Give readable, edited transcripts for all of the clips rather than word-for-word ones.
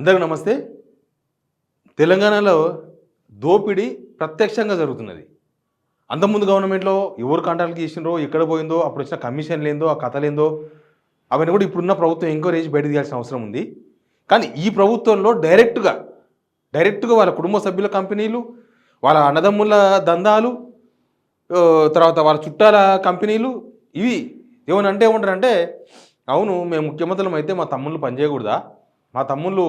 అందరికీ నమస్తే. తెలంగాణలో దోపిడీ ప్రత్యక్షంగా జరుగుతున్నది. అంతకుముందు గవర్నమెంట్‌లో ఎవరు కాంట్రాక్ట్‌లు చేసిండ్రో, ఎక్కడ పోయిందో, అప్పుడొచ్చిన కమిషన్‌లేందో, ఆ కథలేందో అవన్నీ కూడా ఇప్పుడున్న ప్రభుత్వం ఎంక్వైరీ చేసి బయటకు తీయాల్సిన అవసరం ఉంది. కానీ ఈ ప్రభుత్వంలో డైరెక్ట్‌గా వాళ్ళ కుటుంబ సభ్యుల కంపెనీలు, వాళ్ళ అన్నదమ్ముల దందాలు, తర్వాత వాళ్ళ చుట్టాల కంపెనీలు ఇవి ఏమంటారంటే, అవును మేము ముఖ్యమంత్రులం అయితే మా తమ్ముళ్ళు పని చేయకూడదా? మా తమ్ముళ్ళు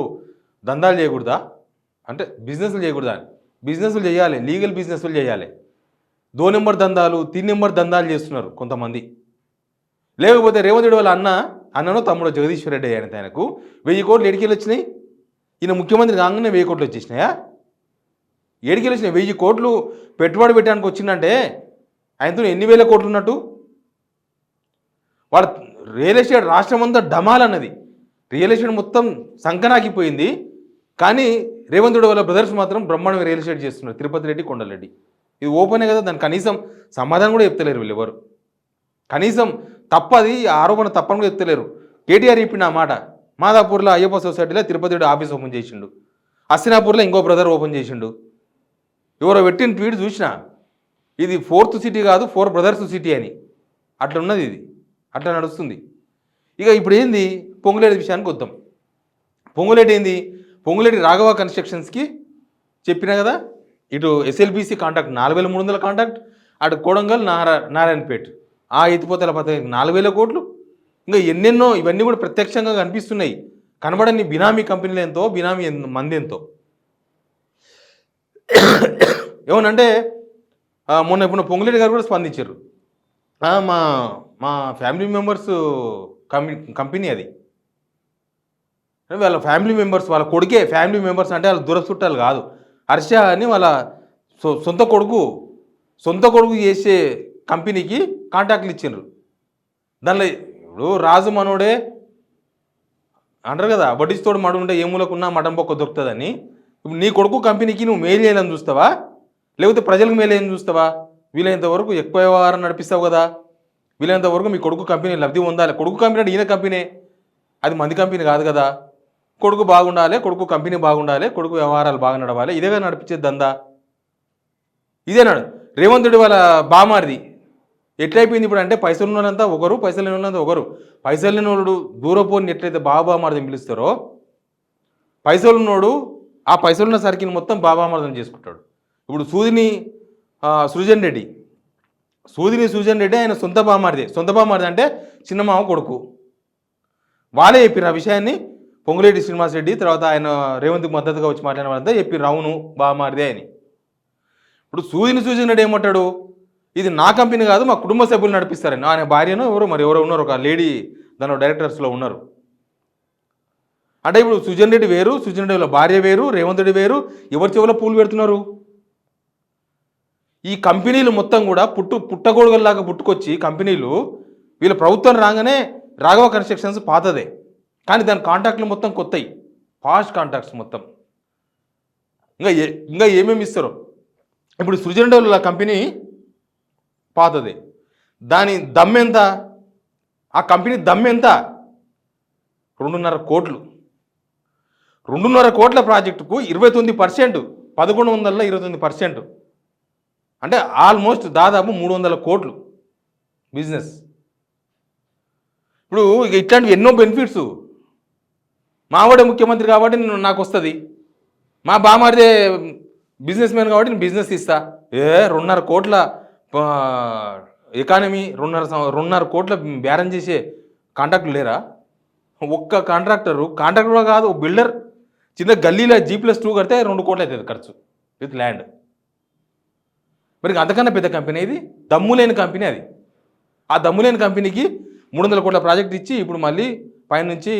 దందాలు చేయకూడదా? అంటే బిజినెస్‌లు చేయకూడదా? బిజినెస్‌లు చేయాలి. లీగల్ బిజినెస్‌లు చేయాలి. 2 నెంబర్ దందాలు, 3 నెంబర్ దందాలు చేస్తున్నారు కొంతమంది. లేకపోతే రేవంత్ రెడ్డి వాళ్ళ అన్ననో తమ్ముడో జగదీశ్వర్ రెడ్డి ఆయనకు 1000 కోట్లు ఏడికెళ్ళొచ్చినాయి? ఈయన ముఖ్యమంత్రి కాగానే 1000 కోట్లు వచ్చేసినాయా? ఏడికెళ్ళొచ్చినాయి? 1000 కోట్లు పెట్టుబడి పెట్టడానికి వచ్చిందంటే ఆయనతో ఎన్ని వేల కోట్లు ఉన్నట్టు? వాళ్ళ రియల్ ఎస్టేట్ రాష్ట్రం అంతా డమాల్ అన్నది. రియల్ ఎస్టేట్ మొత్తం సంకనాకిపోయింది. కానీ రేవంత్ రెడ్డి వాళ్ళ బ్రదర్స్ మాత్రం బ్రహ్మాండంగా రియల్ ఎస్టేట్ చేస్తున్నారు. తిరుపతి రెడ్డి, కొండలరెడ్డి. ఇది ఓపెనే కదా, దానికి కనీసం సమాధానం కూడా చెప్తలేరు వీళ్ళు ఎవరు. కనీసం తప్పది ఆరోపణ తప్పని కూడా చెప్తలేరు. కేటీఆర్ చెప్పిన మాట, మాదాపూర్లో అయ్యప్ప సొసైటీలో తిరుపతి రెడ్డి ఆఫీస్ ఓపెన్ చేసిండు, హస్తినాపూర్లో ఇంకో బ్రదర్ ఓపెన్ చేసిండు. ఎవరో పెట్టిన ట్వీట్ చూసినా, ఇది 4th సిటీ కాదు 4 బ్రదర్స్ సిటీ అని. అట్లా ఉన్నది, ఇది అట్లా నడుస్తుంది. ఇక ఇప్పుడు ఏంది, పొంగులేటి విషయానికి వద్దాం. పొంగులేటి రాఘవ కన్స్ట్రక్షన్స్కి చెప్పినా కదా, ఇటు ఎస్ఎల్బీసీ కాంట్రాక్ట్ 4300 కాంట్రాక్ట్, అటు కొడంగల్ నారాయణపేట్ ఆ ఎత్తిపోతల పథకం 4000 కోట్లు, ఇంకా ఎన్నెన్నో ఇవన్నీ కూడా ప్రత్యక్షంగా కనిపిస్తున్నాయి. కనబడని బినామీ కంపెనీలు ఎంతో, బినామీ మంది ఎంతో. ఏమనంటే మొన్న ఇప్పుడు పొంగులేటి గారు కూడా స్పందించారు. మా ఫ్యామిలీ మెంబర్స్ కంపెనీ అది, వాళ్ళ ఫ్యామిలీ మెంబర్స్, వాళ్ళ కొడుకే ఫ్యామిలీ మెంబర్స్, అంటే వాళ్ళ దూర చుట్టాలు కాదు. హర్ష అని వాళ్ళ సొంత కొడుకు చేసే కంపెనీకి కాంట్రాక్ట్లు ఇచ్చిండ్రు. దానిలో ఇప్పుడు రాజు మనోడే అంటారు కదా, బడ్డిస్తోడు మడు ఉంటే ఏ మూలకున్నా మటన్ బొక్క దొరుకుతుందని. ఇప్పుడు నీ కొడుకు కంపెనీకి నువ్వు మేలు చేయాలని చూస్తావా, లేకపోతే ప్రజలకు మేలు చేయాలని చూస్తావా? వీలైనంత వరకు ఎక్కువ వ్యవహారం నడిపిస్తావు కదా, వీలైనంత వరకు మీ కొడుకు కంపెనీ లబ్ధి పొందాలి. కొడుకు కంపెనీ అంటే ఈయన కంపెనీ, అది మంది కంపెనీ కాదు కదా. కొడుకు బాగుండాలి, కొడుకు కంపెనీ బాగుండాలి, కొడుకు వ్యవహారాలు బాగా నడవాలి, ఇదేగా నడిపించే దందా. ఇదేనాడు రేవంత్ రెడ్డి వాళ్ళ బామారిది. ఎట్లయిపోయింది ఇప్పుడు అంటే, పైసలు ఉన్నంతా ఒకరు, పైసలు లేని వాళ్ళంతా ఒకరు. పైసలు లేని వాడు దూరపోని ఎట్లయితే బాబామారదని పిలుస్తారో, పైసలు ఉన్నోడు ఆ పైసలున్న సరికిని మొత్తం బాబామారదని చేసుకుంటాడు. ఇప్పుడు సృజన్ రెడ్డి ఆయన సొంత బామారిది అంటే చిన్నమామ కొడుకు. వాళ్ళే చెప్పిన ఆ విషయాన్ని పొంగులేటి శ్రీనివాస్ రెడ్డి, తర్వాత ఆయన రేవంత్కి మద్దతుగా వచ్చి మాట్లాడిన వాళ్ళంతా చెప్పిర్రు, అవును బామారిదే అని. ఇప్పుడు సూజన్ రెడ్డి ఏమంటాడు, ఇది నా కంపెనీ కాదు, మా కుటుంబ సభ్యులు నడిపిస్తారని. ఆయన భార్యను ఎవరో ఉన్నారు, ఒక లేడీ దానిలో డైరెక్టర్స్లో ఉన్నారు. అంటే ఇప్పుడు సుజన్ రెడ్డి వేరు, సుజన్ రెడ్డి వాళ్ళ భార్య వేరు, రేవంత్ రెడ్డి వేరు, ఎవరి చెవులో పూలు పెడుతున్నారు? ఈ కంపెనీలు మొత్తం కూడా పుట్టగొడుగుల్లాగా పుట్టుకొచ్చి కంపెనీలు, వీళ్ళ ప్రభుత్వం రాగానే రాఘవ కన్స్ట్రక్షన్స్ పాతదే, కానీ దాని కాంట్రాక్ట్లు మొత్తం కొత్తవి, ఫాస్ట్ కాంట్రాక్ట్స్ మొత్తం. ఇంకా ఏమేమి ఇస్తారో. ఇప్పుడు సృజన్ రెడ్డి వాళ్ళ కంపెనీ పాతదే, దాని దమ్మెంత, ఆ కంపెనీ దమ్మెంత 2.5 కోట్లు. 2.5 కోట్ల ప్రాజెక్టుకు 29%, 1100లో 29%, అంటే ఆల్మోస్ట్ దాదాపు 300 కోట్లు బిజినెస్. ఇప్పుడు ఇక ఇట్లాంటివి ఎన్నో బెనిఫిట్స్. మావాడే ముఖ్యమంత్రి కాబట్టి నాకు వస్తుంది, మా బామారిదే బిజినెస్ మ్యాన్ కాబట్టి నేను బిజినెస్ ఇస్తా. 2.5 కోట్ల ఎకానమీ, 2.5 కోట్ల బేరం చేసే కాంట్రాక్టులు లేరా? ఒక్క కాంట్రాక్టర్ కాదు, బిల్డర్ చిన్న గల్లీలో G+2 కడితే 2 కోట్లు అవుతుంది ఖర్చు విత్ ల్యాండ్. మరి అంతకన్నా పెద్ద కంపెనీ ఇది, దమ్ము లేని కంపెనీ అది. ఆ దమ్ము లేని కంపెనీకి 300 కోట్ల ప్రాజెక్ట్ ఇచ్చి ఇప్పుడు మళ్ళీ పైనుంచి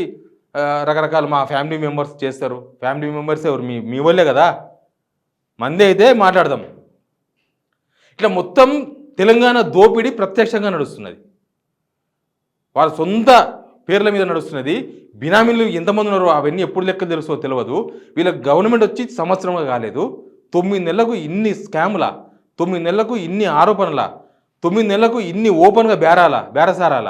రకరకాల మా ఫ్యామిలీ మెంబర్స్ చేస్తారు. ఫ్యామిలీ మెంబర్స్ ఎవరు? మీ వాళ్ళే కదా, మందే అయితే మాట్లాడదాం. ఇట్లా మొత్తం తెలంగాణ దోపిడీ ప్రత్యక్షంగా నడుస్తున్నది, వాళ్ళ సొంత పేర్ల మీద నడుస్తున్నది. బినామీలు ఎంతమంది ఉన్నారో అవన్నీ ఎప్పుడు లెక్క తెలుసో తెలియదు. వీళ్ళకి గవర్నమెంట్ వచ్చి సంవత్సరంగా కాలేదు, 9 నెలలకు ఇన్ని స్కాముల, 9 నెలలకు ఇన్ని ఆరోపణల, 9 నెలలకు ఇన్ని ఓపెన్గా బేరసారాల.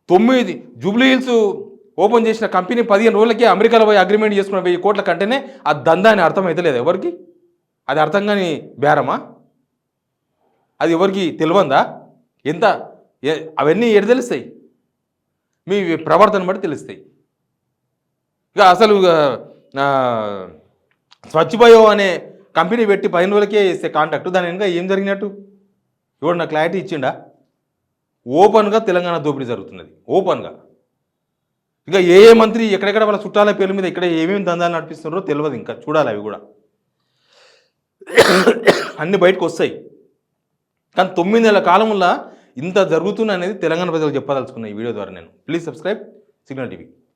9 జూబ్లీ హిల్స్ ఓపెన్ చేసిన కంపెనీ 15 రోజులకే అమెరికాలో పోయి అగ్రిమెంట్ చేసుకున్న 1000 కోట్ల కంటేనే ఆ దందా అని అర్థం అయితే లేదు ఎవరికి. అది అర్థం కాని బేరమా, అది ఎవరికి తెలియందా? ఎంత అవన్నీ ఎటు తెలుస్తాయి? మీ ప్రవర్తన బట్టి తెలుస్తాయి. ఇక అసలు స్వచ్ఛబయో అనే కంపెనీ పెట్టి 15 రోజులకే ఇస్తే కాంటాక్ట్, దాని వెనుక ఏం జరిగినట్టు ఎవడు నాకు క్లారిటీ ఇచ్చిండా? ఓపెన్గా తెలంగాణ దోపిడీ జరుగుతున్నది, ఓపెన్గా. ఇక ఏ మంత్రి ఎక్కడెక్కడ వాళ్ళ చుట్టాల పేర్ల మీద ఇక్కడ ఏమేమి దందాలు నడిపిస్తున్నారో తెలియదు, ఇంకా చూడాలి అవి కూడా అన్ని బయటకు వస్తాయి. కానీ 9 నెలల కాలంలో ఇంత జరుగుతుంది అనేది తెలంగాణ ప్రజలకు చెప్పదలుచుకున్న ఈ వీడియో ద్వారా నేను. Please subscribe signal TV.